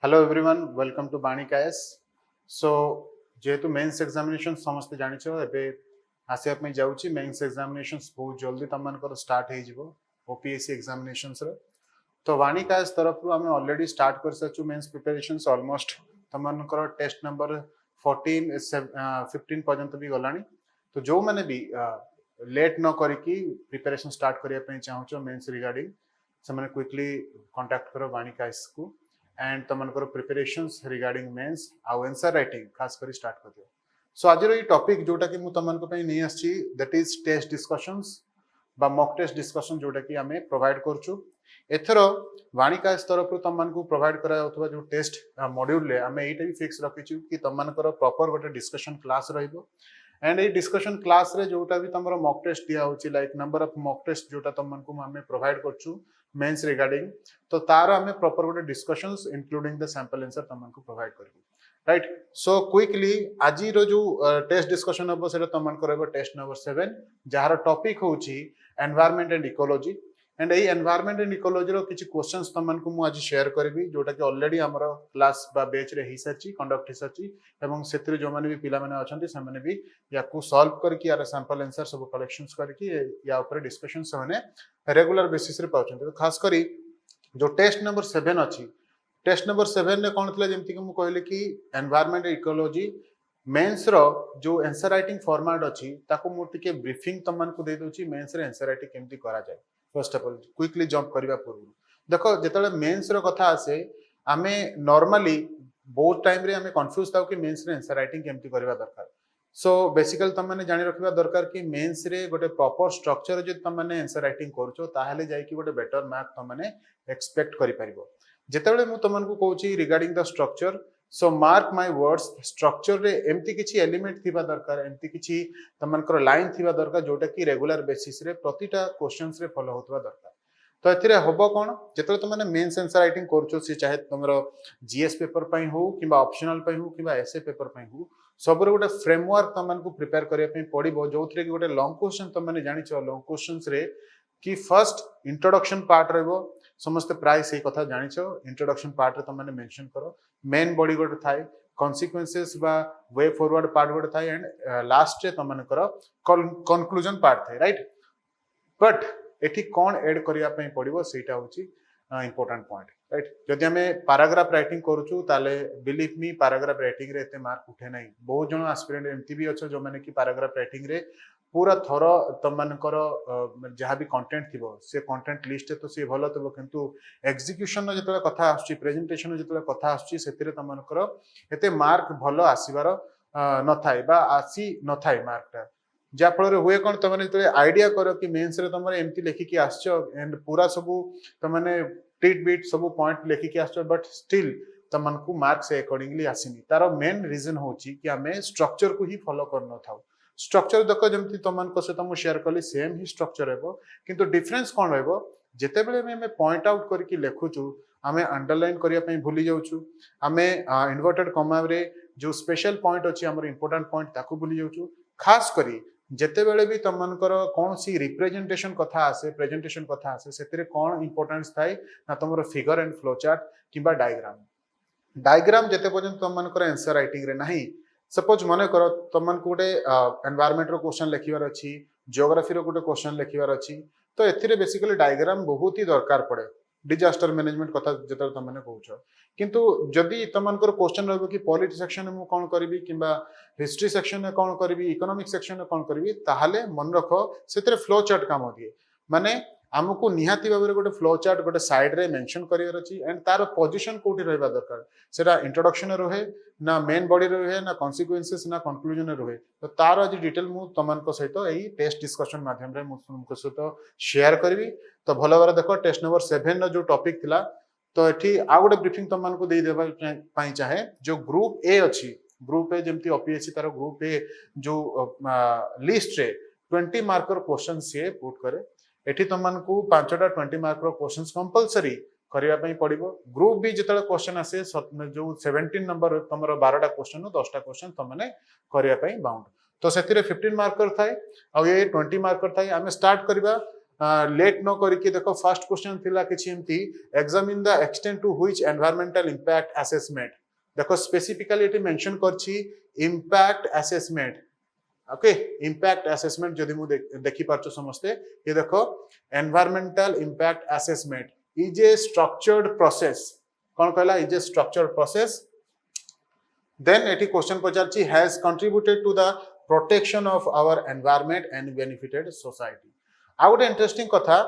Hello everyone welcome to बाणी काएस। सो जेहेतु mains examination समस्त जानिछ एबे आसिया पे जाउची मेंस एग्जामिनेशंस बहुत जल्दी तम मानकर स्टार्ट हे जिवो ओपीएससी एग्जामिनेशंस रो। तो वाणी काएस तरफ रु हमें ऑलरेडी स्टार्ट कर सचू मेंस प्रिपरेशंस ऑलमोस्ट तम मानकर टेस्ट नंबर 15 पर्यंत भी गलानी। तो जो माने भी लेट न करिकी प्रिपरेशन स्टार्ट करिया पे चाहूचो मेंस रिगार्डिंग से माने क्विकली कांटेक्ट करो वाणी काएस को एंड तुमको प्रिपरेशंस रिगार्डिंग मेंस आउ आंसर राइटिंग खास कर स्टार्ट कर दियो। सो आज ये टॉपिक जोटा कि तुमको नहीं आसी दैट इज टेस्ट डिस्कशंस बा मॉक टेस्ट डिस्कशन जोटा कि आमे प्रोवाइड करछु। एथरो वाणिकास तरफ तुमको प्रोवाइड करा होतबा जो टेस्ट मॉड्यूल ले आमे एटा भी फिक्स रखिछु कि तुमको प्रॉपर गोटे डिस्कशन क्लास रहइबो एंड ए डिस्कशन क्लास रे जोटा भी तमरो मॉक टेस्ट दिया होची like number of mock test जोटा तुमको आमे प्रोवाइड करछु मेंस रिगार्डिंग। तो तार आमे प्रॉपर गोटे discussions including the sample answer तुमको प्रोवाइड करबो राइट। सो क्विकली आज रो जो टेस्ट डिस्कशन हबो सेटा तुमको रहबो टेस्ट नंबर 7 जहार टॉपिक होची एनवायरनमेंट एंड इकोलॉजी एंड ए एनवायरनमेंट एंड इकोलॉजी रो किछि क्वेश्चंस तुमको मु आज शेयर करबी जोटा कि ऑलरेडी हमरो क्लास बा बैच रे ही सची कंडक्ट ही सची एवं सेतिर जो माने भी पिला माने अछंती से माने भी याकू सॉल्व करके यार सैंपल आंसर सब कलेक्शंस करके या ऊपर डिस्कशन से माने रेगुलर बेसिस रे पाउछंती। तो खास करी जो टेस्ट नंबर 7 अछि टेस्ट नंबर 7 ने कोन थला जेमति कि मु कहले कि एनवायरनमेंट इकोलॉजी मेंस रो जो आंसर राइटिंग फॉर्मेट अछि ताको मु टिके ब्रीफिंग तमन को दे दोची मेंस रे आंसर राइटिंग केमति करा जाय। First of all quickly jump करबा पूर्व देखो जेतले मेंस रो कथा आसे आमे नॉर्मली बहुत टाइम रे आमे कंफ्यूज थाउ कि मेंस रे आंसर राइटिंग केमति करबा दरकार। सो बेसिकली तुम मैंने जानी रखा दरकार कि मेंस रे गोटे प्रॉपर स्ट्रक्चर जो तुम मैंने आंसर राइटिंग करूछो ताहले जाई कि गोटे बेटर मार्क तुम मैंने एक्सपेक्ट करि परिबो। जेतेबेले मु तुमनको कहूची regarding the structure so mark my words structure रे एम्ति किछि एलिमेंट थिबा दरकार एम्ति किछि तुमनकर लाइन थिबा दरकार जोटा कि रेगुलर बेसिस रे प्रतिटा क्वेश्चंस रे फॉलो होतबा दरकार। तो एथिरे हबो कोन जेतेबेले तुम मैंने मेंस आंसर राइटिंग करूछो से चाहे तुमरो जीएस पेपर पई हो किबा ऑप्शनल पई हो किबा एसए पेपर पई हो सब गोटे फ्रेमवर्क तुमको प्रिपेयर करने पड़ो जो थे कि गोटे लॉन्ग क्वेश्चन तुम मैंने जानिछ लॉन्ग क्वेश्चंस रे कि फर्स्ट इंट्रोडक्शन पार्ट रहबो समस्त प्राय से कथा जानिछ इंट्रोडक्शन पार्ट रे तुम मैंने मेंशन करो मेन बॉडी गोटे थाए कॉन्सिक्वेंसेस बा वे फॉरवर्ड पार्ट गोटे थाए एंड लास्ट रे तुमनकर कंक्लूजन पार्ट थाए राइट। बट एठी कोन ऐड करिया पई पड़िबो सेटा होची इंपोर्टेंट पॉइंट राइट। जदि आमे पैराग्राफ राइटिंग करूछु ताले बिलीव मी पैराग्राफ राइटिंग रे एते मार्क उठे नाही। बहुत जण एस्पिरेंट एमती भी अच्छो जो माने कि पैराग्राफ राइटिंग रे पूरा थरो तम मानकर जहां भी कंटेंट थिबो से कंटेंट लिस्ट तो से भलो तबो किंतु एग्जीक्यूशन न जतले कथा आछी प्रेजेंटेशन न जतले कथा आछी सेतिरे तम मानकर एते मार्क भलो आसीबार न थाए बा आसी न थाए मार्कटा जा फल हुए कौन तुमने आइडिया कर कि मेंस रे तुम एमती लेखिकी आसचो एंड पूरा सबू तुमने टिट बिट सब पॉइंट लेखिकी आसचो बट स्टिल तुमको मार्क से अकॉर्डिंगली आसीनी तार मेन रीजन होची कि आमे स्ट्रक्चर को ही फॉलो कर न थाउ। स्ट्रक्चर देखो जमती तुमको सहित मुझे शेयर कली सेम ही स्ट्रक्चर हेबो किंतु डिफरेंस कौन रहबो जेतेबेले आमे पॉइंट आउट करके लेखुचु आमे अंडरलाइन करिया पई भूली जाउछु आमे इन्वर्टेड कॉमा रे जो स्पेशल पॉइंट अछि हमर इंपोर्टेंट पॉइंट ताको भूली जाउछु। खास करी जेतेबेले भी तुमनकर कौन सी रिप्रेजेंटेशन कथा आसे प्रेजेंटेशन कथा आसे सेतिरे कौन इंपोर्टेंस थाए ना तुमरो फिगर एंड फ्लो चार्ट किबा डायग्राम जेते पर्यंत तुमनकर आंसर राइटिंग रे नाही सपोज मने करो तुमनको गोटे एनवायरनमेंट रो क्वेश्चन लिखिबार अछि जियोग्राफी रो गोटे क्वेश्चन लिखिबार अछि तो एथिरे बेसिकली डायग्राम बहुत ही दरकार पड़े डिजास्टर मैनेजमेंट कथा जेते तुमने कहउछो किंतु जदि तुमनकर क्वेश्चन रहबो कि पॉलिटी सेक्शन में कोन करबी किबा हिस्ट्री सेक्शन में कोन करबी इकोनॉमिक सेक्शन में कोन करबी ताहाले मन रखो सेतरे फ्लो चार्ट काम दिए माने हमको निहाती भाव गोटे फ्लो चार्ट गोटे साइड रे मेंशन करियर अछि एंड तार पोजीशन कोठी रहबा दरकार सेटा इंट्रोडक्शन रहे ना मेन बॉडी रहे ना कॉन्सिक्वेंसेस ना कंक्लूजन रहे। तो तार आज डिटेल मु तुमनको सहित एही टेस्ट डिस्कशन माध्यम रे मु तुमको सहित शेयर करबी। तो भलो बार देखो टेस्ट नंबर 7 रो जो टॉपिक थिला तो एठी आ गोटे ब्रीफिंग तुमनको दे देबा पई चाहे जो ग्रुप ए अछि ग्रुप ए जेमती ओपीएससी तार ग्रुप ए जो लिस्ट रे 20 मार्कर क्वेश्चन से पुट करे एठी तुमनको 5टा 20 मार्कर क्वेश्चंस कंपलसरी करिया पई पड़िबो। ग्रुप बी जेतले क्वेश्चन आसे जो 17 नंबर तमरो 12टा क्वेश्चन 10टा क्वेश्चन तमने करिया पई बाउंड तो सेतिरे 15 मार्कर थाए आ ये 20 मार्कर थाए आमे स्टार्ट करबा लेट न करके देखो फर्स्ट क्वेश्चन थिला किछि एमती examine the extent to which environmental impact assessment देखो स्पेसिफिकली एटी मेंशन करछि impact assessment okay impact assessment जदि मु देखि पारछो समस्ते ये देखो environmental impact assessment is a structured process कोन कहला is a structured process then एटी क्वेश्चन पचारछि has contributed to the protection of our environment and benefited society आ गोटे इंटरेस्टिंग कथा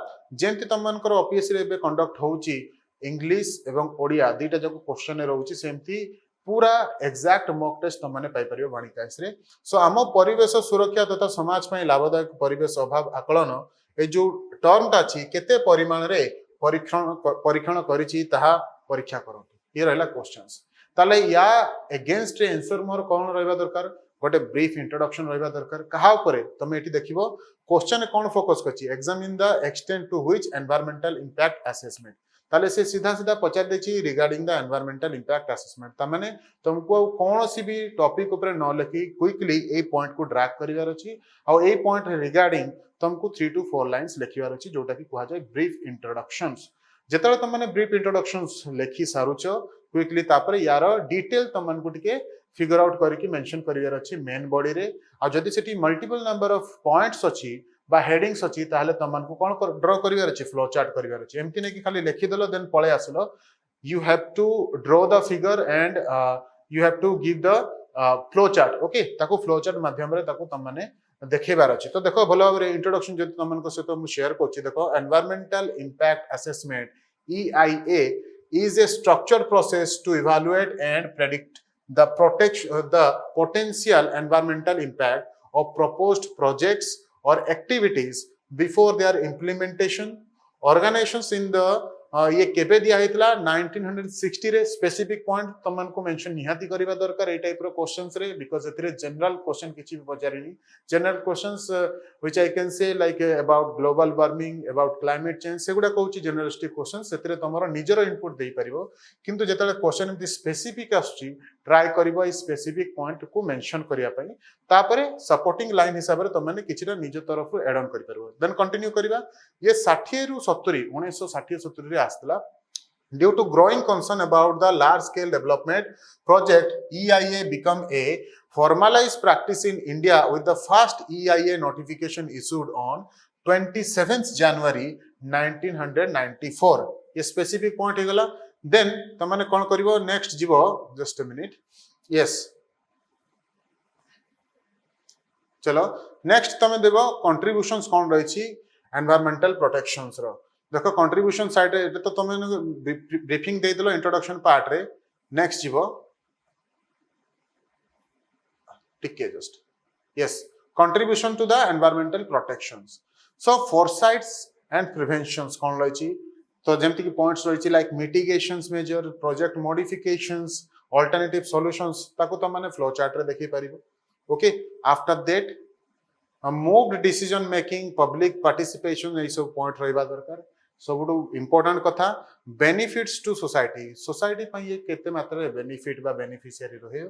जेमति तमनकर ओपीएससी रे बे कंडक्ट होउची इंग्लिश एवं ओडिया दुईटा जको क्वेश्चन रहउची सेमती पूरा एग्जैक्ट मॉक टेस्ट तमने पाई परियो वाणिकायस रे सो आम परिवेश सुरक्षा तथा समाज पई लाभदायक परिवेश अभाव आकलन ए जो टर्म ता छी केते परिमाण रे परीक्षण करिछि ताहा परीक्षा करंतु ये रहला क्वेश्चंस ताले या अगेंस्ट रे आंसर मोर कोन रहबा दरकार गोटे ब्रीफ इंट्रोडक्शन रहबा दरकार कहा ऊपर तमे एटी देखिबो क्वेश्चन कोन फोकस करछि examine the extent to which environmental impact assessment ताले से सीधा सीधा पचार देछि regarding the environmental impact assessment ता माने तुमको कोनोसी भी टॉपिक ऊपर न लिखि क्विकली ए पॉइंट को ड्रैग करिवार अछि आ ए पॉइंट रिगार्डिंग तुमको 3 to 4 लाइंस लिखिवार अछि जोटा कि कहा जाय ब्रीफ इंट्रोडक्शंस जेतले तुम माने ब्रीफ इंट्रोडक्शंस लिखि सारुचो क्विकली तापर यार डिटेल तुमन को टिके फिगर आउट करके मेंशन करिवार अछि मेन बॉडी रे आ जदि सेठी मल्टीपल नंबर ऑफ पॉइंट्स अछि बा हेडिंग्स अछि ताहले तमन को कोन ड्रा करिवार अछि फ्लो चार्ट करिवार अछि एमति ने कि खाली लिखि देलो देन पळे आसलो you have to draw the figure and you have to give the flow chart okay ताको फ्लो चार्ट माध्यम रे ताको तमने देखेबार अछि तो देखो भलो भाबरे इंट्रोडक्शन जदि तमन को सहित मु शेयर करछि देखो environmental impact assessment EIA is a structured process to evaluate and predict the potential environmental impact of proposed projects or activities before their implementation. Organizations in the ये केबे दिया हेतला 1960 रे स्पेसिफिक पॉइंट तमन को मेंशन निहाती करिवा दरकार ए टाइप रो क्वेश्चंस रे बिकॉज़ एथरे जनरल क्वेश्चन किछि भी पचारिनी general questions which I can say like about global warming about climate change सेगुडा कहूची जनरलिस्टिक क्वेश्चंस सेतरे तमरो निजरो इनपुट देई परिबो किंतु जेतले क्वेश्चन एमति स्पेसिफिक आछी ट्राई करिबो ई स्पेसिफिक पॉइंट को मेंशन करिया पई तापरे सपोर्टिंग लाइन हिसाब रे तमने किछिटा निज तरफ रु एड ऑन करि परबो देन कंटिन्यू करिवा ये 60 रु 70 1960 रे आस्तला due to growing concern about the large scale development project EIA become a formalized practice in India with the first EIA notification issued on 27th January 1994 ये स्पेसिफिक पॉइंट हेगला देन तमने कोन करिवो next जीवो just a minute yes चलो next तमे देबो contributions कोन रहिछि environmental protections रो देखो contribution side रे तो तमे ब्रीफिंग दे दिलो इंट्रोडक्शन पार्ट रे नेक्स्ट जीवो टिके just yes contribution to the environmental protections so foresights and preventions कोन रहिछि तो जेमति कि पॉइंट्स रहिछि like mitigations major project modifications alternative solutions ताको त माने फ्लो चार्ट रे देखि परिबो okay after that moved decision making public participation ए सब पॉइंट रहबा दरकार सबुटू इंपोर्टेंट कथा बेनिफिट्स टू सोसाइटी सोसाइटी पई ये केते मात्रा रे बेनिफिट बा बेनिफिशियरी रहे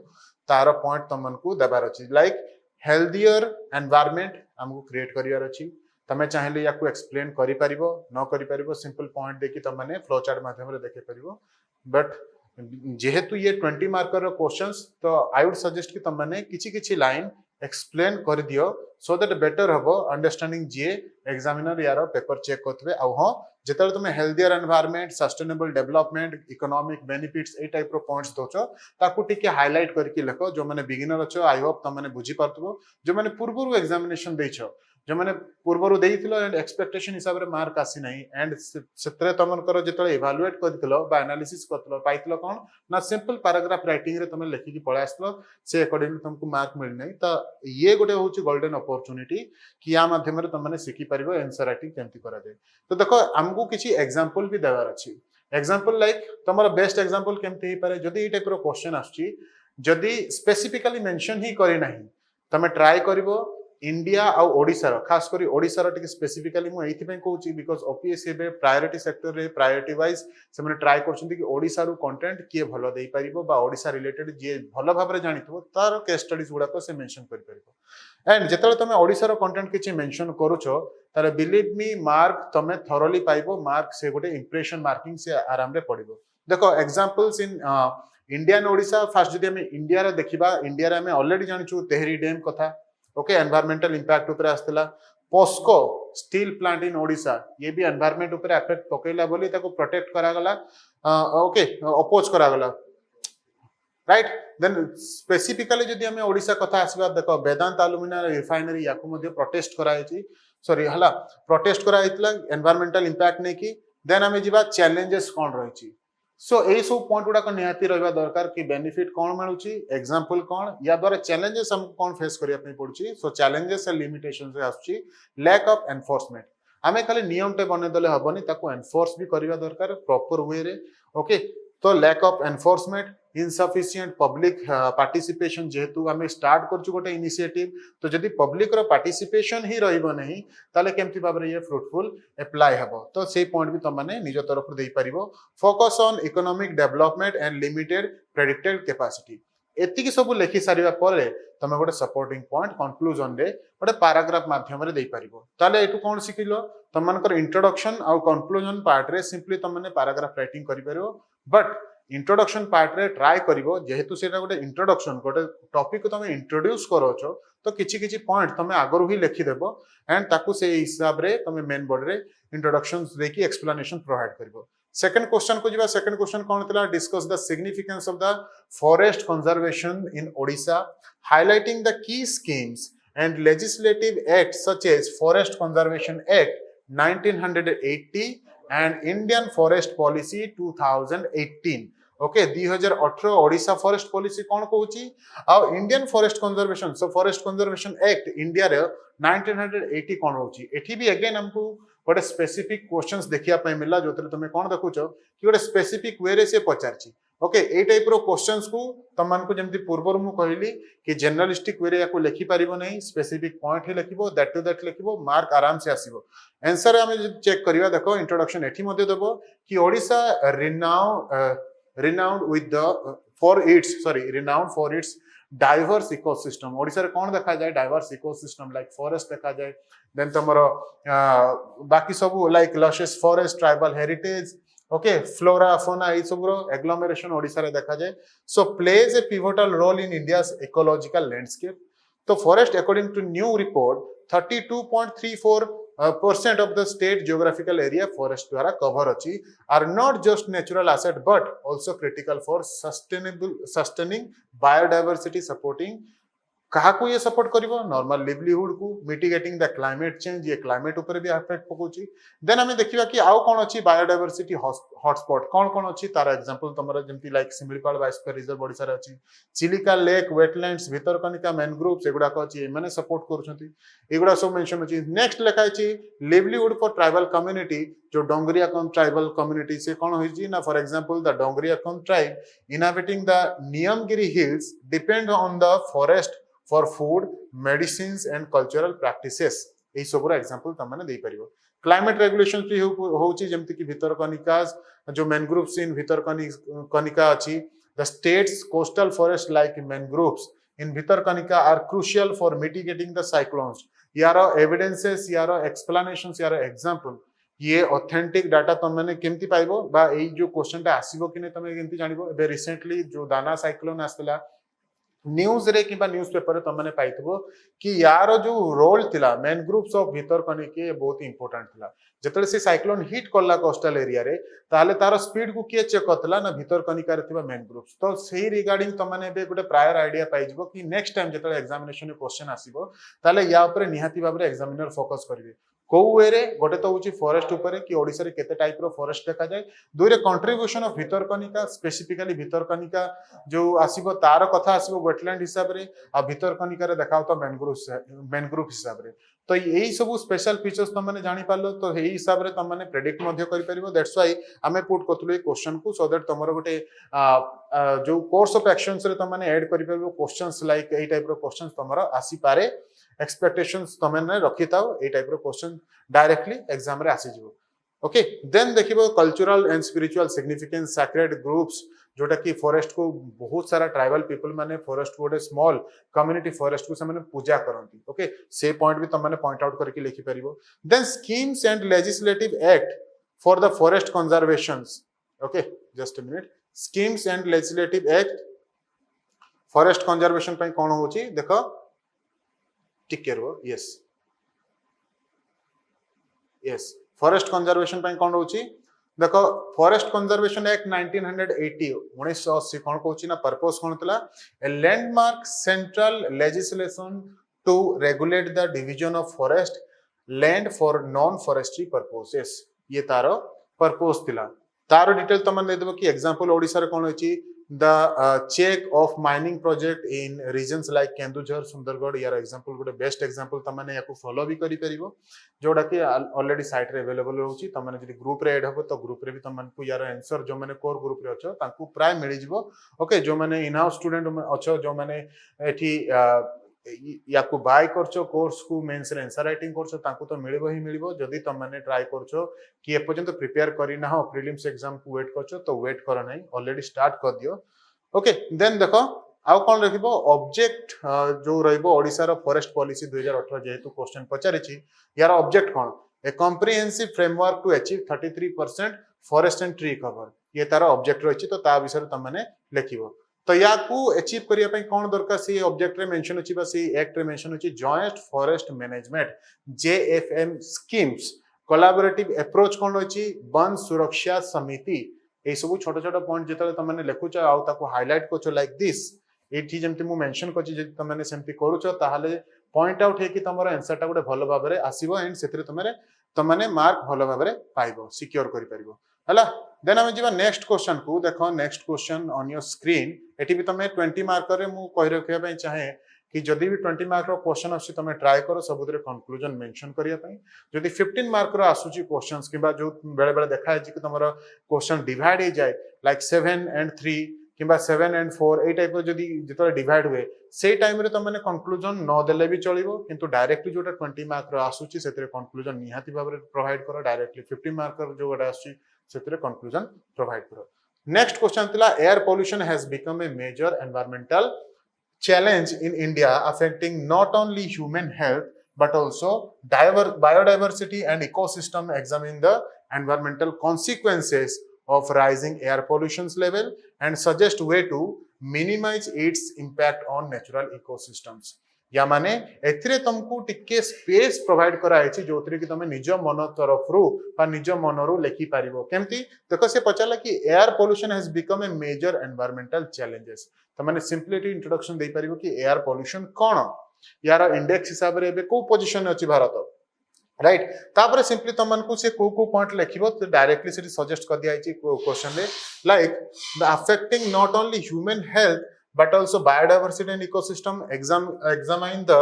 तार पॉइंट तमन को देबार अछि लाइक हेल्दियर एनवायरनमेंट हमको क्रिएट करियर अछि तमे चाहेले या को एक्सप्लेन करि परिबो न करि परिबो सिंपल पॉइंट देखि तमने फ्लो चार्ट माध्यम रे देखे परिबो बट जेहेतु ये 20 मार्कर रो क्वेश्चंस तो आई वुड सजेस्ट कि तमने किछि किछि लाइन एक्सप्लेन कर दियो सो दैट बेटर हबो अंडरस्टैंडिंग जे एग्जामिनर यार पेपर चेक करथबे आ हां जेतले तुम healthier environment sustainable development economic benefits ए टाइप रो पॉइंट्स दोचो ताकू टिके हाईलाइट करके लिखो जो माने बिगिनर अछो आई होप तमने बुझी पारतबो जो माने पूर्वरु एग्जामिनेशन देइछो जो माने पूर्वरु देइथिलो एंड एक्सपेक्टेशन हिसाब रे मार्क आसी नाही एंड सेत्रे तमनकर जेतले इवैल्यूएट करथिलो बा एनालिसिस करथिलो पाइथिलो कोन ना सिंपल पैराग्राफ राइटिंग रे तमे लिखि कि पळे आसलो से अकॉर्डिंग तुमको मार्क मिल नाही त ये गोटे होची गोल्डन अपॉर्चुनिटी कि या माध्यम रे तमने सिखि परिबो आंसर राइटिंग केमति करा जाय तो देखो हमको किछि एग्जांपल भी देवार अछि एग्जांपल लाइक तमरा बेस्ट एग्जांपल केमति हे पारे जदी ई टाइप रो क्वेश्चन आछि जदी स्पेसिफिकली मेंशन ही करि नाही तमे ट्राई करिवो इंडिया आउ ओडिशा रो खास करी ओडिशा रो टिके स्पेसिफिकली मु एथि पे कहूची बिकॉज़ ओपीएससी बे प्रायोरिटी सेक्टर रे प्रायोरिटी वाइज से माने ट्राई करछंती कि ओडिशा रो कंटेंट किए भलो देई परिबो बा ओडिशा रिलेटेड जे भलो भाबरे जानिथबो तार केस स्टडीज गुडा को से मेंशन करि परिबो एंड जेतले तमे ओडिशा रो कंटेंट किछि मेंशन करूछो तारे बिलीव मी मार्क तमे थरोली पाइबो मार्क से गोटे इंप्रेशन मार्किंग से आराम रे पडिबो देखो examples in India and Odisha first जदि हम इंडिया रे देखिबा इंडिया रे हम ऑलरेडी जानिछु तेहरी डैम कथा ओके एनवायरमेंटल इंपैक्ट ऊपर आस्तला POSCO steel plant in Odisha ये भी एनवायरमेंट ऊपर इफेक्ट पकेला बोली ताको प्रोटेक्ट करा गला ओके अपोज करा गला राइट देन स्पेसिफिकली जदि हम ओडिशा कथा आसीबा देखो वेदांत एल्युमिना रिफाइनरी याकू मध्ये प्रोटेस्ट करा हेची सॉरी हला प्रोटेस्ट करा हेतला एनवायरमेंटल इंपैक्ट नै की देन हम जिबा चैलेंजेस कोन रहिची सो ए सब पॉइंट गुडा निहाती रहा दरकार कि बेनिफिट कौन मिलूची एग्जांपल कौन या द्वारा चैलेंजेस हम कौन फेस करिया पे पड़ुची सो चैलेंजेस एंड लिमिटेशंस से आछी लैक ऑफ एनफोर्समेंट आमे खाली नियम टे बने दले हबनी ताको एनफोर्स भी करिवा दरकार प्रॉपर वे रे ओके तो lack of enforcement insufficient public participation जेहेतु आमे स्टार्ट करछु गोटे इनिशिएटिव तो जदि पब्लिक रो पार्टिसिपेशन ही रहइबो नहीं ताले केमति बाबरे ये फ्रूटफुल अप्लाई हबो तो से पॉइंट भी तमने निज तरफ दे परिबो focus on economic development and limited predicted capacity एतिकी सब लेखि सारिबा परे तमे गोटे सपोर्टिंग पॉइंट कंक्लूजन रे गोटे पैराग्राफ माध्यम रे दे परिबो ताले एटु कोन सिखिलो तमनकर इंट्रोडक्शन आ कंक्लूजन पार्ट रे सिंपली तमने पैराग्राफ राइटिंग करि परिबो बट इंट्रोडक्शन पार्ट रे ट्राई करिवो जेहेतु सेटा गोटे इंट्रोडक्शन गोटे टॉपिक को तमे इंट्रोड्यूस करोचो तो किछि किछि पॉइंट तमे आगरु ही लिखि देबो एंड ताकू से हिसाब रे तमे मेन बोर्ड रे इंट्रोडक्शंस देकी एक्सप्लेनेशन प्रोवाइड करिवो सेकंड क्वेश्चन को जिबा सेकंड क्वेश्चन कोन थिला discuss the significance of the forest conservation in Odisha highlighting the key schemes and legislative act such as forest conservation act 1980 and Indian forest policy 2018 okay 2018 Odisha forest policy कौन कहूची आ Indian forest conservation so forest conservation act India रे 1980 कौन रहउची एठी भी again हमको गोटे specific questions देखिया पय मिला जोतरे तुमे कौन देखुचो कि गोटे स्पेसिफिक वे रे से पचारची ओके ए टाइप रो क्वेश्चंस को तमन को जेमति पूर्वर मु कहली कि जनरलिस्टिक वे रे याको लिखि परिबो नहीं स्पेसिफिक पॉइंट ही लिखिबो दैट टू दैट लिखिबो मार्क आराम से आसीबो आंसर हमें चेक करिवा देखो इंट्रोडक्शन एठी मध्ये देबो कि Odisha renowned with the renowned for its diverse ecosystem Odisha रे कोन देखा जाय डाइवर्स इकोसिस्टम लाइक फॉरेस्ट देखा जाय देन तमरो बाकी सब like lush forest tribal heritage okay flora fauna ई सब रो एग्लोमरेशन ओडिशा रे देखा जाय so plays a pivotal role in India's ecological landscape तो forest according to new report 32.34% of the state geographical area forest द्वारा cover अच्छी are not just natural asset but also critical for sustaining biodiversity supporting कहा को ये support करिवो normal livelihood को mitigating the climate change ये climate ऊपर भी effect पकोची then हमें देखिबा कि आउ कोन अछि बायोडायवर्सिटी हॉटस्पॉट कोन अछि तार एग्जांपल तमरा जेमति like Similipal biosphere reserve Odisha रे अछि Chilika lake wetlands Bhitarkanika mangroves एगुडा को अछि माने सपोर्ट करूछंती एगुडा सब मेंशन अछि नेक्स्ट लिखा अछि लिवलीहुड फॉर ट्राइबल कम्युनिटी जो डोंगरिया कम ट्राइबल कम्युनिटी से कोन होई जी ना for example the Dongria Kondh tribe inhabiting the Niyamgiri hills depend on the forest for food medicines and cultural practices ए सबरो एग्जांपल तमने देई परिबो क्लाइमेट रेगुलेशंस भी होउची जेमति कि भितरकनिकास जो मैनग्रोव्स इन भितरकनिका अछि the state's coastal forest like mangroves in Bhitarkanika are crucial for mitigating the cyclones यारो एविडेंसेस यारो एक्सप्लेनेशंस यारो एग्जांपल ये ऑथेंटिक डाटा तमने केमति पाइबो बा ए जो क्वेश्चनटा आसीबो कि नै तमे केमति जानिबो एबे रिसेंटली जो दाना साइक्लोन आस्तला न्यूज रे किबा न्यूज पेपर तमने पाइथबो कि यार जो रोल थिला मैनग्रोव्स ऑफ भीतर कनिके बहुत इंपोर्टेंट थिला जतले से साइक्लोन हिट करला कोस्टल एरिया रे ताले तार स्पीड को के चेक करतला ना भीतर कनिका रे थिबा मैनग्रोव्स तो सेही रिगार्डिंग तमने बे गुटे प्रायर आईडिया पाइजबो कि नेक्स्ट टाइम जतले एग्जामिनेशन क्वेश्चन आसीबो ताले या ऊपर निहाती बाबरे एग्जामिनर फोकस करिवे को वे रे गोटे तो होची फॉरेस्ट ऊपर कि ओडिसा रे केते टाइप रो फॉरेस्ट देखा जाय दुई रे contribution of Bhitarkanika specifically Bhitarkanika जो आसीबो तार कथा आसीबो वेटलैंड हिसाब रे आ भितरकनिका रे देखाउ तो मैनग्रोव हिसाब रे तो यही सब स्पेशल फीचर्स तुम मैंने जानि पारलो तो यही हिसाब रे तुम मैंने प्रेडिक्ट मध्य करि परिबो दैट्स व्हाई हमें पुट करथुलो ए क्वेश्चन को सो दैट तमरो गोटे जो कोर्स ऑफ एक्शंस रे तुम मैंने ऐड करि परिबो क्वेश्चंस लाइक ए टाइप रो क्वेश्चंस तमरो आसी पारे एक्सपेक्टेशंस तमने रखि थाओ ए टाइप रो क्वेश्चन डायरेक्टली एग्जाम रे आसी जिवो ओके देन देखिबो cultural and spiritual significance sacred groups जोटा कि फॉरेस्ट को बहुत सारा ट्राइबल पीपल माने फॉरेस्ट को गोटे स्मॉल कम्युनिटी फॉरेस्ट को से माने पूजा करंती ओके से पॉइंट भी तमने पॉइंट आउट करके लिखि परिबो then schemes and legislative act for the forest conservations okay just a minute schemes and legislative act forest conservation पे कोन होची देखो टिके रो यस यस फॉरेस्ट कंजर्वेशन पे कोन होची देखो फॉरेस्ट कंजर्वेशन एक्ट 1980 1980 कोन कहूची ना पर्पस कोन तला a landmark central legislation to regulate the division of forest land for non forestry purposes ये तारो पर्पस थिला तारो डिटेल तमन दे देबो कि एग्जांपल ओडिसा रे कोन होची the check of mining project in regions like Keonjhar Sundargarh यार एग्जांपल गोटे बेस्ट एग्जांपल तमने याकू फॉलो भी करि परिबो जोडा कि ऑलरेडी साइट रे अवेलेबल रहउची तमने जदी ग्रुप रे ऐड हबो तो ग्रुप रे भी तमन को यार आंसर जो माने कोर ग्रुप रे अछो ताकू प्राय मिलि जिवो ओके जो माने इन हाउस स्टूडेंट अछो जो माने एठी याकू बाय करछो कोर्स को मेंस रे आंसर राइटिंग करछो ताकू तो मिलिबो ही मिलिबो जदी तमने ट्राई करछो कि ए पर्यंत प्रिपेयर करि ना हो प्रीलिम्स एग्जाम को वेट करछो तो वेट करो नहीं ऑलरेडी स्टार्ट कर दियो ओके देन देखो आउ कोन रखिबो ऑब्जेक्ट जो रहइबो ओडिसा रो फॉरेस्ट पॉलिसी 2018 जेहेतु क्वेश्चन पचारिछि यार ऑब्जेक्ट कोन a comprehensive framework to achieve 33% forest and tree cover ये तार ऑब्जेक्ट रहिछि तो ता विषय तमने लिखिबो तो याकू अचीव करिया पई कोन दरकार सी ऑब्जेक्ट रे मेंशन अछि बा सी एक्ट रे मेंशन अछि joint forest management JFM schemes collaborative approach कोन अछि वन सुरक्षा समिति ए सब छोट छोट पॉइंट जेतले तमने लेखुछ आ ताको हाइलाइट करछो लाइक दिस एठी जेमति मु मेंशन करछि जे तमने सेमति करूछ ताहाले पॉइंट आउट हे कि तमरो आंसर टा गुडे भलो भाबरे आसीबो एंड सेतरे तमने मार्क भलो भाबरे पाइबो सिक्योर करि परिबो हला देन हम जीवा नेक्स्ट क्वेश्चन को देखो next question on your screen एठी भी तमे 20 मार्क रे मु कहि रखिया पई चाहे कि जदि भी 20 मार्क रो क्वेश्चन आसी तमे ट्राई करो सबुदरे कंक्लूजन मेंशन करिया पई जदि 15 मार्क रो आसुची क्वेश्चंस किबा जो बेले बेले देखा है कि तमरो क्वेश्चन डिवाइड हो जाए like 7 and 3 किबा 7 and 4 A type जदि जेतले डिवाइड हुए से टाइम रे तमने कंक्लूजन न देले भी चलिबो किंतु डायरेक्टली जोटा 20 मार्क रो आसुची सेतरे कंक्लूजन निहाती भाबरे प्रोवाइड करो डायरेक्टली 15 मार्क रो जो गोटा आसुची सेतरे कंक्लूजन प्रोवाइड करो नेक्स्ट क्वेश्चन थिला air pollution has become a major environmental challenge in India affecting not only human health but also biodiversity and ecosystem examining the environmental consequences of rising air pollution level and suggest way to minimize its impact on natural ecosystems या माने एथिरे तुमको टिके space provide करा आइछि जोतरे कि तमे निज मन तरफ रु बा निज मन रु लेखि पारिबो केमती देखो से पचाला कि air pollution has become a major environmental challenges त माने सिंपलिटी इंट्रोडक्शन दे पारिबो कि एयर पोल्यूशन कोन यार इंडेक्स हिसाब रे बे को पोजीशन अछि भारत राइट तापर सिंपली तमन को से को पॉइंट लिखिबो तो डायरेक्टली से सजेस्ट कर दिया आइछि क्वेश्चन रे like the affecting not only human health but also biodiversity and ecosystem examine the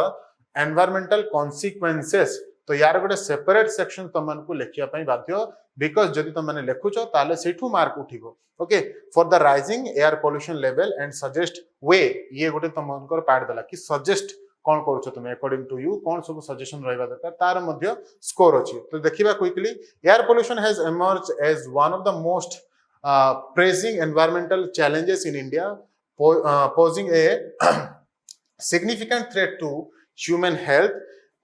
environmental consequences तो यार गोटे सेपरेट सेक्शन तमन को लेखिया पई बाध्य बिकॉज़ जदि तमने लेखुचो ताले सेठू मार्क उठिबो okay for the rising air pollution level and suggest way ये गोटे तमनकर पार्ट देला कि सजेस्ट कोन करूछो तुमे अकॉर्डिंग टू यू कोन सब सजेशन रहबा दरकार तार मध्य स्कोर अछि तो देखिबा quickly air pollution has emerged as one of the most pressing environmental challenges in India posing a significant threat to human health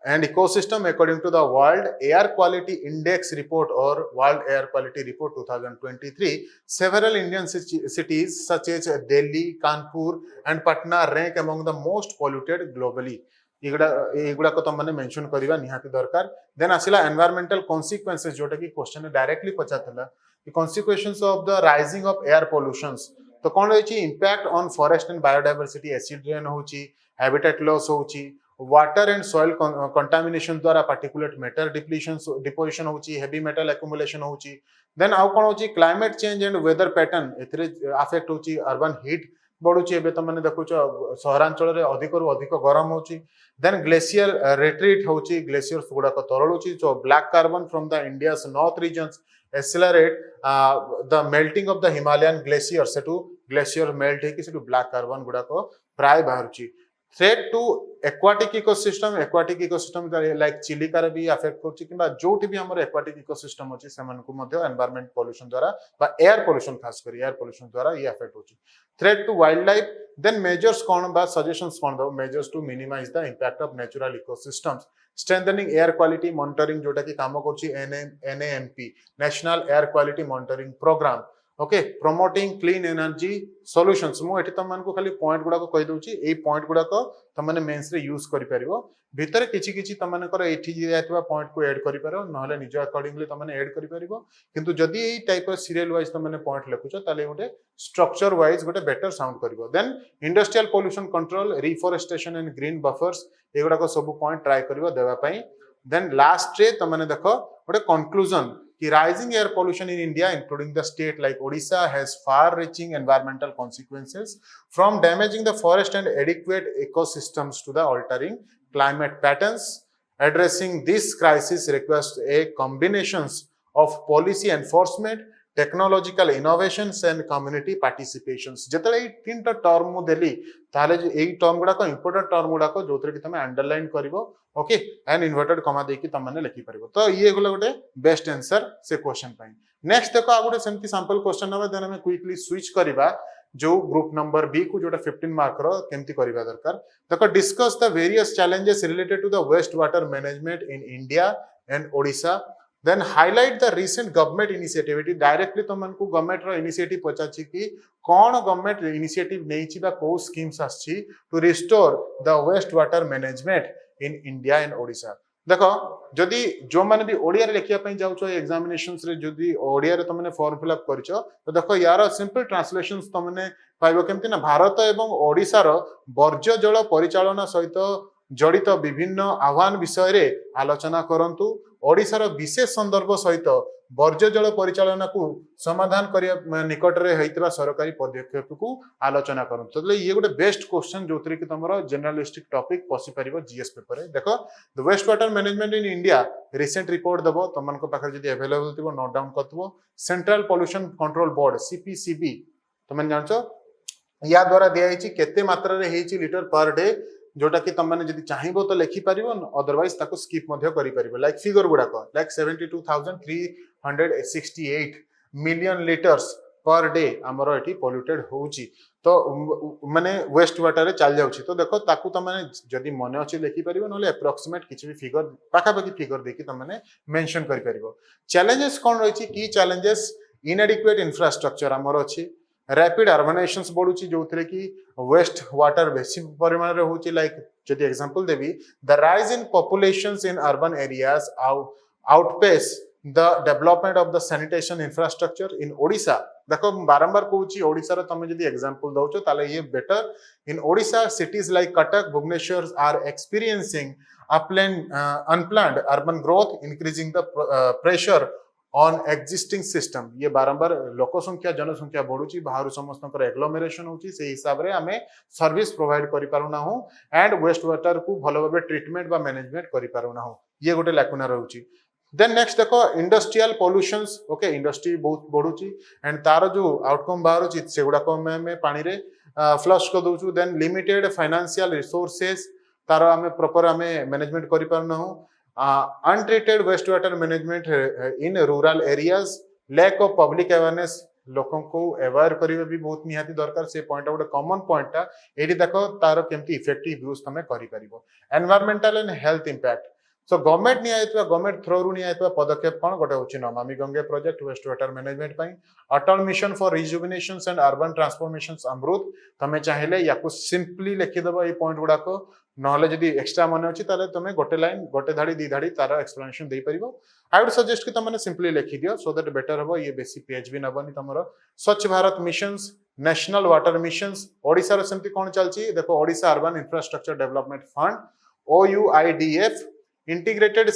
and ecosystem according to the World Air Quality Index report or World Air Quality Report 2023 several Indian cities such as Delhi, Kanpur and Patna rank among the most polluted globally एगुड़ा को तमने mention करबा निहाती दरकार then आसिला environmental consequences जोटा कि question directly पचातला कि consequences of the rising of air pollutions तो कौन रही impact on forest and biodiversity acid rain होची हैबिटेट लॉस होची वाटर एंड सॉइल कंटामिनेशन द्वारा पार्टिकुलेट मैटर डिपोजिशन होची हेवी मेटल एक्युमुलेशन होची देन आउ कोन होची climate change and weather pattern एथरे अफेक्ट होची अर्बन हीट बढ़ुची एबे त माने देखुछ शहरांचल रे अधिक रु अधिक गरम होची देन ग्लेशियर रिट्रीट होची ग्लेशियर्स गुडा को तरल होची जो black carbon from the India's north regions accelerate the melting of the Himalayan glaciers सेटू ग्लेशियर मेल्ट है कि सेटू ब्लैक कार्बन गुडा को प्राय बाहरची threat to aquatic ecosystem like चिलिकार भी अफेक्ट करछि किबा जोठी भी हमर एक्वाटिक इकोसिस्टम अछि सेमन को मध्ये एनवायरनमेंट पोल्यूशन द्वारा बा एयर पोल्यूशन खास कर एयर पोल्यूशन द्वारा ये अफेक्ट होछि threat to wildlife then measures कोन बा सजेशंस कोन दो measures to minimize the impact of natural ecosystems strengthening air quality monitoring जोटा की काम करछि NAMP national air quality monitoring program okay promoting clean energy solutions मु एठी तमन को खाली पॉइंट गुडा को कहि दोछि एई पॉइंट गुडा को तमने मेंस रे यूज करि परिबो भितर किछि किछि तमने कर एठी दियाथवा पॉइंट को ऐड करि पारो नहले निज अकॉर्डिंगली तमने ऐड करि परिबो किंतु जदी एई टाइप ऑफ सीरियल वाइज तमने पॉइंट लिखुछो ताले गोटे स्ट्रक्चर वाइज गोटे बेटर साउंड करिवो then industrial pollution control reforestation and green buffers एगुडा को सब पॉइंट ट्राई करिवो देबा पई देन लास्ट रे तमने देखो गोटे कंक्लूजन कि rising air pollution in India, including the state like Odisha, has far-reaching environmental consequences from damaging the forest and adequate ecosystems to the altering climate patterns. Addressing this crisis requires a combination of policy enforcement, technological innovations and community participations. जेतले तीनटा term मु देली ताले जे एई term गुडा को important term गुडा को जोतरे कि तमे underline करिवो okay and inverted कमा देकी तमने लिखि परिबो तो ये गुला गोटे बेस्ट आंसर से क्वेश्चन पाई नेक्स्ट देखो आ गोटे सेमती सैंपल क्वेश्चन नबे देन हमें क्विकली स्विच करिबा जो ग्रुप नंबर बी को जोटा 15 मार्क रो केमती करिबा दरकार देखो discuss the various challenges related to the waste water management in India and Odisha then highlight the recent government initiative it directly तमन को गवर्नमेंट रो इनिशिएटिव पचाची कि कोन गवर्नमेंट इनिशिएटिव नेइची बा को स्कीम्स आछि to restore the waste water management in India and Odisha देखो जदि जो माने भी ओडिया रे लिखिया पई जाउछो एग्जामिनेशंस रे जदि ओडिया रे तमने फॉर्म फिल अप करछो तो देखो यार सिंपल ट्रांसलेशंस तमने पाइबो केमति ना भारत एवं ओडिसा रो वर्ज्य जल परिचालन सहित जड़ित विभिन्न आह्वान विषय रे आलोचना करंतु ओडिशार विशेष संदर्भ सहित वर्ज्य जल परिचालन को समाधान करिया निकट रे हेतिबा सरकारी पदक्षेप को आलोचना करंतु तो ये गोटे बेस्ट क्वेश्चन जोतरे कि तमरो जनरलिस्टिक टॉपिक पसी परिबो जीएस पेपर रे देखो the waste water management in India recent report दबो तमन को पाखर जदी अवेलेबल थिबो नोट डाउन करतबो central pollution control board CPCB तमन जानछो या द्वारा दिया हिची केते मात्रा रे हेची लीटर पर डे जोटा कि तमने जदी चाहिबो तो लिखि परिबो अदरवाइज ताको स्किप मध्ये करि परिबो लाइक फिगर गुडा को like 72368 million litres per day हमरो एठी पोल्यूटेड होउची तो माने वेस्ट वाटर रे चल जाउची तो देखो ताकू तमने जदी मने अछि लिखि परिबो नले अप्रोक्सीमेट किछि भी फिगर पाखा पाखी फिगर देखि तमने मेंशन करि परिबो चैलेंजेस कोन रहिछि की चैलेंजेस इनएडिक्वेट इंफ्रास्ट्रक्चर हमरो अछि रैपिड अर्बनाइजेशंस बढ़ुची जोथरे की वेस्ट वाटर बेसी परिमाण रे होची लाइक जदी example Devi the rise in populations in urban areas outpace the development of the sanitation infrastructure in Odisha देखो बारंबार कहूची ओडिशा रे तमे जदी एग्जांपल दउचो ताले ये better in Odisha cities like Cuttack Bhubaneswar are experiencing unplanned urban growth increasing the pressure on existing system ये बारंबार लोक संख्या जनसंख्या बढ़ुची बाहर समस्त एग्लोमेरेशन होची से हिसाब रे हमें सर्विस प्रोवाइड करि पारुना हो एंड वेस्ट वाटर को भलो भाबे ट्रीटमेंट बा मैनेजमेंट करि पारुना हो ये गोटे लैकुना रहउची देन नेक्स्ट देखो इंडस्ट्रियल पोल्यूशंस ओके इंडस्ट्री बहुत बढ़ुची एंड तार जो आउटकम बाहरुची सेगुडा को हमें पानी रे फ्लश कर दोचु देन लिमिटेड फाइनेंशियल रिसोर्सेस तार हमें प्रॉपर हमें मैनेजमेंट करि पारुना हो untreated wastewater management in rural areas lack of public awareness लोकों को अवेयर करिवे भी बहुत निहाती दरकार से पॉइंट आउट कॉमन पॉइंटटा एडी देखो तार केमती इफेक्टिव यूज तमे करि परिबो environmental and health impact so government नि आइतवा गवर्नमेंट थ्रू रु नि आइतवा पदक्षेप कोन गोटे होची Namami Gange project waste water management पई Atal mission for rejuvenations and urban transformations AMRUT तमे चाहिले याकु सिंपली लिखि देबो ए पॉइंट गुडा को नहले जदी एक्स्ट्रा मन अछि ताले तमे गोटे लाइन गोटे धाड़ी दी धाड़ी तार एक्सप्लेनेशन देई परिबो आई वुड सजेस्ट कि तमने सिंपली लिखि दियो सो दैट बेटर हबो ये बेसी पेज भी नबनी तमरो Swachh Bharat missions national water missions Odisha रो सेमती कोन चलची देखो Odisha urban infrastructure development fund OUIDF integrated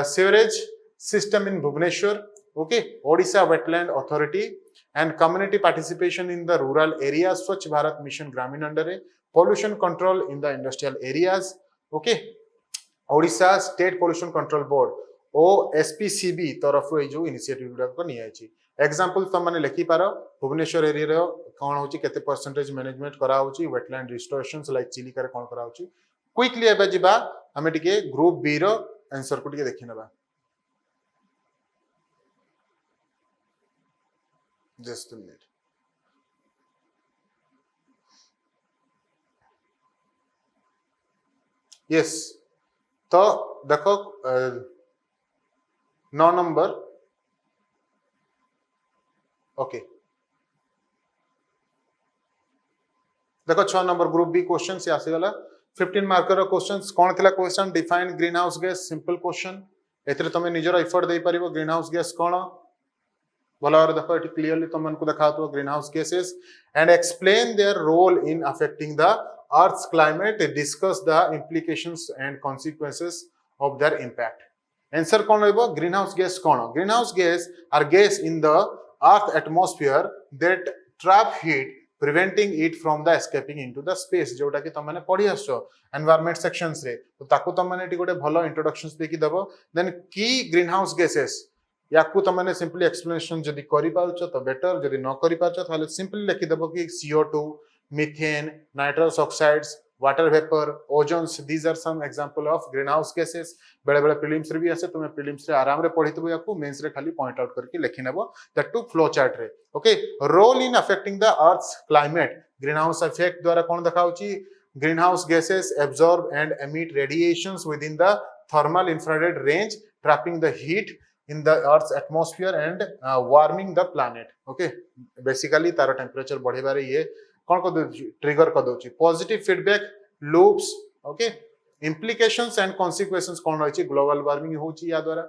sewerage system in Bhubaneswar okay Odisha wetland authority and community participation in the rural areas Swachh Bharat mission Gramin under pollution control in the industrial areas okay Odisha state pollution control board OSPCB तरफ जो initiative गुड़ाक नि example तुम मैंने लिखि पार Bhubaneswar area कौन होची केते percentage management करा होची वेटलैंड रिस्टोरेशंस लाइक चिलिका रे कौन करा होची क्विकली एबे जिबा हमें टिके ग्रुप बी रो आंसर को टिके देखि नबा जस्ट अ मिनट यस तो देखो 9 नंबर ओके देखो 6 नंबर ग्रुप बी क्वेश्चन से आसीगला 15 मार्कर क्वेश्चंस कौन थिला question define green house gas simple question एथरे तमे निजर एफर्ट दे परिबो ग्रीन हाउस गैस कोन भला और देखो इट क्लियरली तुमन को देखा तो green house gases and explain their role in affecting the earth's climate discuss the implications and consequences of their impact answer कौन रहबो ग्रीन हाउस गैस कोन green house gas are gas in the earth atmosphere that trap heat preventing it from the escaping into the space जोटा कि तुम मैंने पढ़ी आसो environment sections रे तो ताकू तुम मैंने टी गोटे भलो इंट्रोडक्शंस देकी दबो देन की ग्रीन हाउस गैसेस याकू तुम मैंने सिंपली एक्सप्लेनेशन जदी करि पाउछो तो बेटर जदी न करि पाउछो ताले सिंपली लिखि दबो कि CO2 methane nitrous oxides water vapour ozones these are some example of green house gases बेले बेले प्रीलिम्स रे भी आसे तुम प्रीलिम्स रे आराम रे पढितबो याकू मेंस रे खाली पॉइंट आउट करके लिखि नेबो दैट टू फ्लो चार्ट रे okay role in affecting the earth's climate green house effect द्वारा कोन देखाउची green house gases absorb and emit radiations within the thermal infrared range trapping the heat in the earth's atmosphere and warming the planet okay basically तार temperature बढ़ेबारे ये कोन को trigger कर दोची positive feedback loops okay implications and consequences कोन रहची global warming होची या द्वारा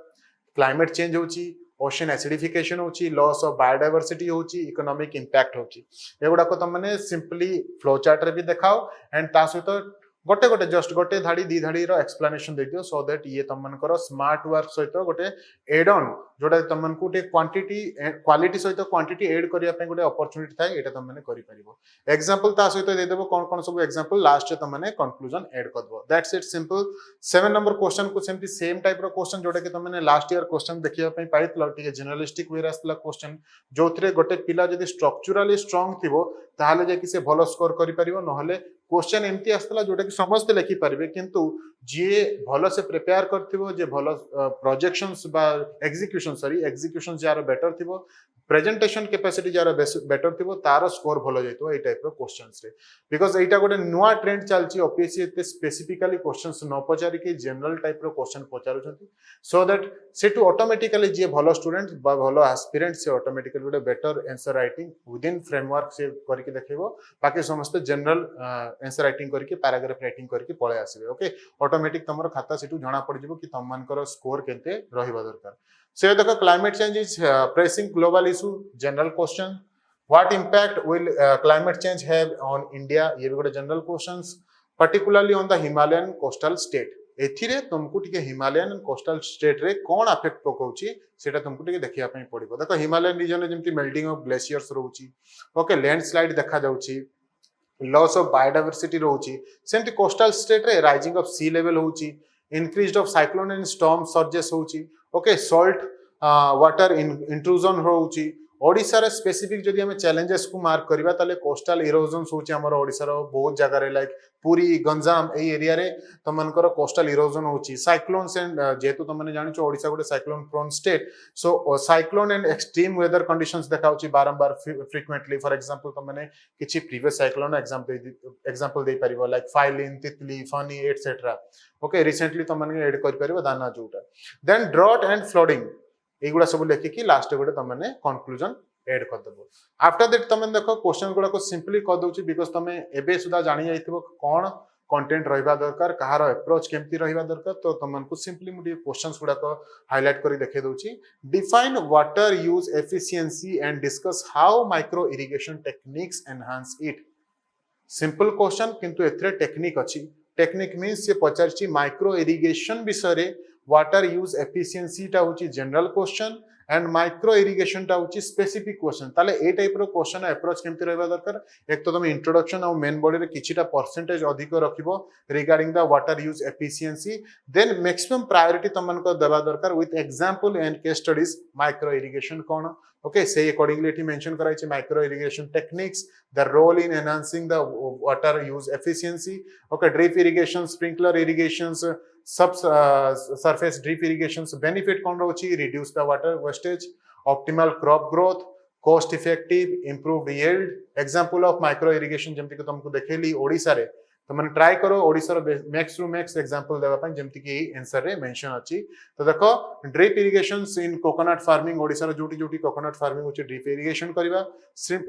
क्लाइमेट चेंज होची ओशन एसिडिफिकेशन होची लॉस ऑफ बायोडायवर्सिटी होची इकोनॉमिक इंपैक्ट होची एगुडा को तुम माने सिंपली फ्लो चार्ट रे भी देखाओ एंड ता सहित गोटे गोटे जस्ट गोटे धाड़ी दी धाड़ी रो एक्सप्लेनेशन दे दियो सो दैट ये तमन करो स्मार्ट वर्क सहित गोटे एड ऑन जोटा तमन को क्वांटिटी क्वालिटी सहित क्वांटिटी ऐड करिया पे गोटे अपॉर्चुनिटी थाए एटा तमने करि परिबो एग्जांपल ता सहित दे देबो कोन कोन सब एग्जांपल लास्ट रे तमने कंक्लूजन ऐड कर दबो that's it simple 7 number question को सेमती सेम टाइप रो क्वेश्चन जोटा कि तमने लास्ट ईयर क्वेश्चन देखिया पे पाइतला टिके जनरलिस्टिक वे रास्तला क्वेश्चन जोथरे गोटे पिला जदी स्ट्रक्चरली स्ट्रांग थिबो ताहाले जे कि से भलो स्कोर करि परिबो नहले क्वेश्चन एमती आस्तला जोटा कि समस्त लिखि पारिबे किंतु जे भलो से प्रिपेयर करथिबो जे भलो प्रोजेक्शंस बा एग्जीक्यूशन जार बेटर थिबो प्रेजेंटेशन कैपेसिटी जार बेटर थिबो तार स्कोर भलो जइतो ए टाइप रो क्वेश्चंस रे बिकॉज़ एटा गोटे नुवा ट्रेंड चलची ओपीएससी एते स्पेसिफिकली क्वेश्चंस न पचारि के जनरल टाइप रो क्वेश्चन पचारुछंती सो दैट से टू ऑटोमेटिकली जे भलो स्टूडेंट बा भलो एस्पिरेंट से ऑटोमेटिकली गोटे better answer writing within framework से करके देखिबो बाकी समस्त जनरल आंसर राइटिंग करके पैराग्राफ राइटिंग करके पळे आसीबे ओके ऑटोमेटिक तमरो खाता सेटू जणा पड़ जिवो कि तम मानकर स्कोर केते रहिबा दरकार से देखो climate change is pressing global issue general question what impact will climate change have on India ये भी गोटे general questions particularly on the Himalayan coastal state एथिरे तुमको टिके हिमालयन एंड कोस्टल स्टेट रे कोन अफेक्ट पकोची सेटा तुमको टिके देखिया पई पड़िबो देखो हिमालयन रीजन रे जेमति मेल्टिंग ऑफ ग्लेशियर्स रहउची ओके लैंडस्लाइड देखा जाउची लॉस ऑफ बायोडायवर्सिटी रहउची सेमति कोस्टल स्टेट रे राइजिंग ऑफ सी लेवल होउची increased of cyclone and storm surges होउची ओके सॉल्ट वाटर इंट्रूजन होउची ओडिसा रे स्पेसिफिक जदि हम चैलेंजेस को मार्क करबा ताले कोस्टल इरोजन्स होउची हमर ओडिसा रो बहुत जगह रे लाइक पुरी गंजाम ए एरिया रे तमनकर कोस्टल इरोजन होउची साइक्लोन्स एंड जेतु तमने जानिचो ओडिसा गोटे cyclone prone state so cyclone and extreme weather conditions देखाउची बारंबार फ्रीक्वेंटली फॉर एग्जांपल तमने किछि प्रीवियस साइक्लोन एग्जांपल दे परिबो like Phailin Titli Fani etcetera okay recently तमने ऐड कर परिबो दाना जोटा देन ड्रॉट एंड फ्लडिंग एगुडा सब लेखि कि लास्ट गोटे तमने कंक्लूजन ऐड कर दबो आफ्टर दैट तमने देखो क्वेश्चन गुडा को सिंपली कर दोची बिकॉज़ तमे एबे सुदा जानि जाइथिबो कोन कंटेंट रहिबा दरकार कहार अप्रोच केमती रहिबा दरकार तो तमन को सिंपली मुडी क्वेश्चंस गुडा को हाईलाइट करी देखे दोची define water use efficiency and discuss how micro irrigation techniques enhance it simple question किंतु एथरे टेक्निक अछि टेक्निक मीन्स से पचारची माइक्रो इरिगेशन विषय रे वाटर यूज एफिशिएंसी टा होची general question and micro irrigation टा होची स्पेसिफिक क्वेश्चन ताले ए टाइप रो क्वेश्चन अप्रोच केमति रहबा दरकार एक तो तुम इंट्रोडक्शन और मेन बॉडी रे किछिटा परसेंटेज अधिक रखिबो regarding the water use efficiency then maximum priority तुमन को देबा दरकार with example and case studies micro irrigation कोन ओके से अकॉर्डिंगली इट मेंशन कराई छै micro irrigation techniques the role in enhancing the water use efficiency okay drip irrigation sprinkler irrigations सब surface drip irrigations benefit kon rochi reduce the water wastage optimal crop growth cost effective improved yield example of micro irrigation जेमति कि तुमको देखेली ओडिसा रे तो मैंने try करो ओडिसा रे max to max example देबा पय जेमति कि आंसर रे मेंशन अछि तो देखो drip irrigations in coconut farming Odisha रे जोटी जोटी कोकोनट फार्मिंग होची ड्रिप इरिगेशन करबा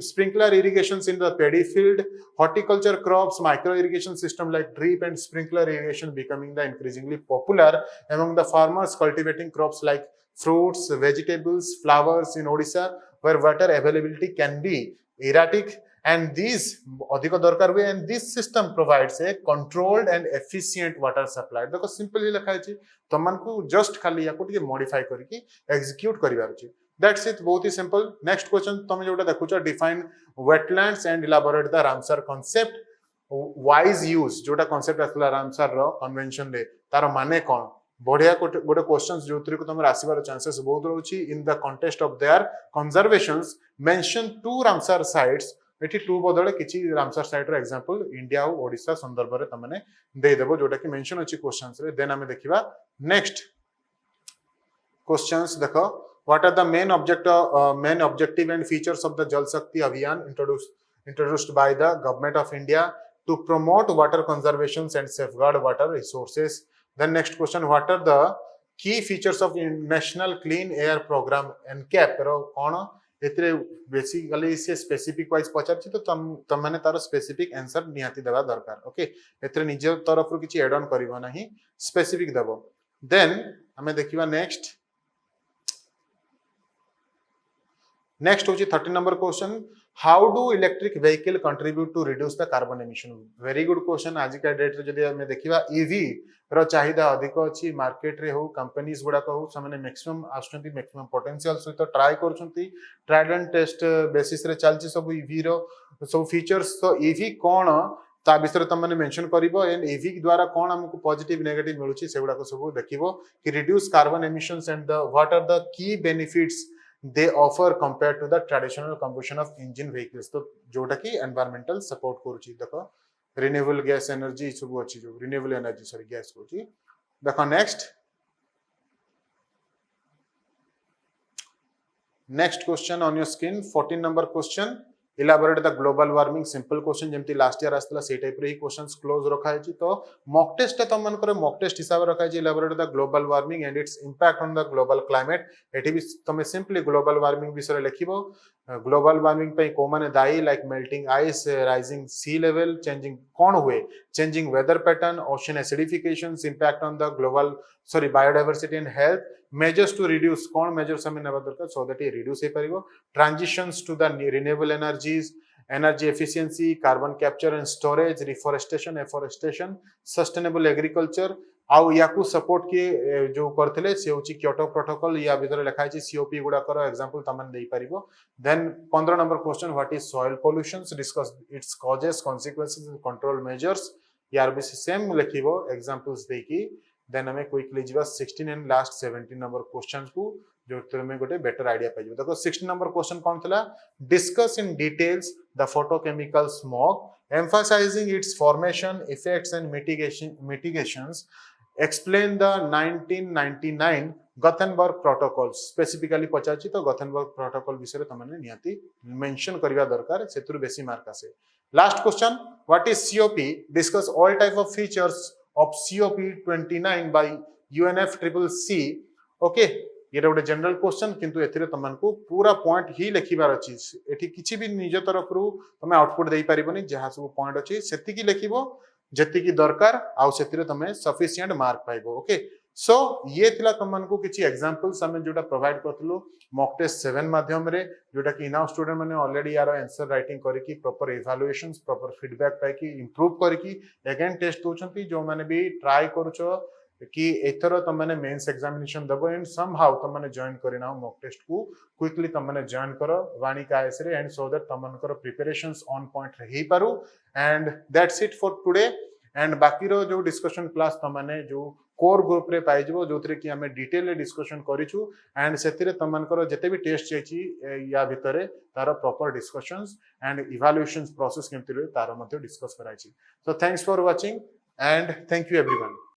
sprinkler irrigations in the paddy field horticulture crops micro irrigation system like drip and sprinkler irrigation becoming the increasingly popular among the farmers cultivating crops like fruits vegetables flowers in Odisha where water availability can be erratic and these अधिक दरकार हुए and this system provides a controlled and efficient water supply देखो simply लिखा है तुमन को just खाली या को टिके मॉडिफाई करके एग्जीक्यूट करिवार अछि दैट्स इट बहुत ही सिंपल नेक्स्ट क्वेश्चन तुम जोटा देखुछ define wetlands and elaborate the Ramsar concept wise use जोटा कांसेप्ट आसला रामसर रो कन्वेंशन रे तार माने कोन बढ़िया गोटे क्वेश्चंस जोतरी को तुमर आसीबार चांसेस बहुत रहउची in the context of their conservations mention to Ramsar sites एठी टू बदले किछि रामसर साइट रो एग्जांपल इंडिया और ओडिसा संदर्भ रे तमने दे देबो जोटा कि मेंशन अछि क्वेश्चंस रे देन हमें देखिबा नेक्स्ट क्वेश्चंस देखो what are the main objective and features of the Jal Shakti Abhiyan introduced by the government of India to promote water conservation and safeguard water resources then next question what are the key features of national clean air program NCAP row cone एतरे basically से specific wise पचार छी तो तुम माने तार specific answer निहाती देबा दरकार okay एतरे निज तरफ रु किछि एड ऑन करिवो नाही स्पेसिफिक देबो देन हमें देखिबा next होची 13 number question how do electric vehicle contribute to reduce the carbon emission very good question आज का डेट रे जदी हमें देखिबा EV रो चाहिदा अधिक अछि मार्केट रे हो कंपनीज गुडा को सने मैक्सिमम आस्टंती मैक्सिमम पोटेंशियल सहित ट्राई करछंती ट्रायल एंड टेस्ट बेसिस रे चलछि सब EV रो सब फीचर्स तो EV कोन ता विषय रे तमने मेंशन करिवो एंड EV द्वारा कोन हमकु पॉजिटिव नेगेटिव मिलुछि सेगुडा को सब देखिवो कि reduce carbon emissions and the what are the key benefits they offer compared to the traditional combustion of engine vehicles तो जोटा कि environmental support करूची देखो renewable gas energy सब अछि जो renewable energy सॉरी gas करूची देखो next question on your screen 14 number question elaborate the global warming simple question जेमति लास्ट ईयर आस्तला से टाइप रे क्वेश्चंस क्लोज रखा है तो मॉक टेस्ट त मन करे मॉक टेस्ट हिसाब रखा है elaborate the global warming and its impact on the global climate एठी भी तमे सिंपली ग्लोबल वार्मिंग विषय लिखिबो ग्लोबल वार्मिंग पे को माने दाई like melting ice rising sea level changing कोन हुए changing weather pattern ocean acidifications impact on the global sorry biodiversity and health measures to reduce कोन measures हमें नेबा दरकार so that ये reduce hey परिबो transitions to the renewable energies energy efficiency carbon capture and storage reforestation afforestation sustainable agriculture आउ याकू support के जो करथिले से होची क्योटो प्रोटोकॉल या भीतर लिखा छै सीओपी गुडा करो एग्जांपल तमन देई परिबो then 15 number question what is soil pollutions discuss its causes consequences and control measures यार भी सेम लिखिबो एग्जांपल्स देकी देन हमें क्विकली जीवा 16 एंड लास्ट 17 नंबर क्वेश्चंस को जो तुम्हें गोटे बेटर आईडिया पाइबो देखो 16 नंबर क्वेश्चन कोन थला discuss in details the photochemical smog emphasizing its formation effects and mitigations explain the 1999 Gothenburg protocols specifically पचाची तो Gothenburg protocol विषय रे तमने नियाती मेंशन करबा दरकार सेतुर बेसी मार्क आसे last question what is COP discuss all type of features of COP29 by UNFCCC okay ये गोटे जनरल क्वेश्चन किंतु एथिरे तमनको पूरा पॉइंट ही लिखिबार अछि एठी किछि भी निज तरफ रु तमे आउटपुट देई परिबोनी जहा सब पॉइंट अछि सेति की लिखिबो जति की दरकार आउ सेतिरे तमे सफिशिएंट मार्क पाइबो ओके सो ये थिला तमनको किछि एग्जांपल्स हमें जोटा प्रोवाइड करथलो मॉक टेस्ट 7 माध्यम रे जोटा कि नाउ स्टूडेंट माने ऑलरेडी यार आंसर राइटिंग करिकि प्रॉपर इवैल्यूएशंस प्रॉपर फीडबैक पाइकि इंप्रूव करिकि अगेन टेस्ट होचंती जो माने भी ट्राई करूछो कि एथर तुम मैंने मेंस एग्जामिनेशन दबो एंड सम हाउ तुम मैंने जॉइन करना मॉक टेस्ट को क्विकली तुम मैंने जॉइन करो वाणिक आईएएस रे एंड सो दैट तुम मनकर प्रिपरेशंस ऑन पॉइंट रे ही पारू and that's it for today and बाकी रो जो डिस्कशन क्लास तुम मैंने जो कोर ग्रुप रे पाई जबो जोथरे कि हमें डिटेल डिस्कशन करिछु एंड सेतिरे तुम मनकर जते भी टेस्ट जायछि या भितरे तार proper discussions and evaluation process केमति रे तार मध्ये डिस्कस कराइछि so thanks for watching and thank you everyone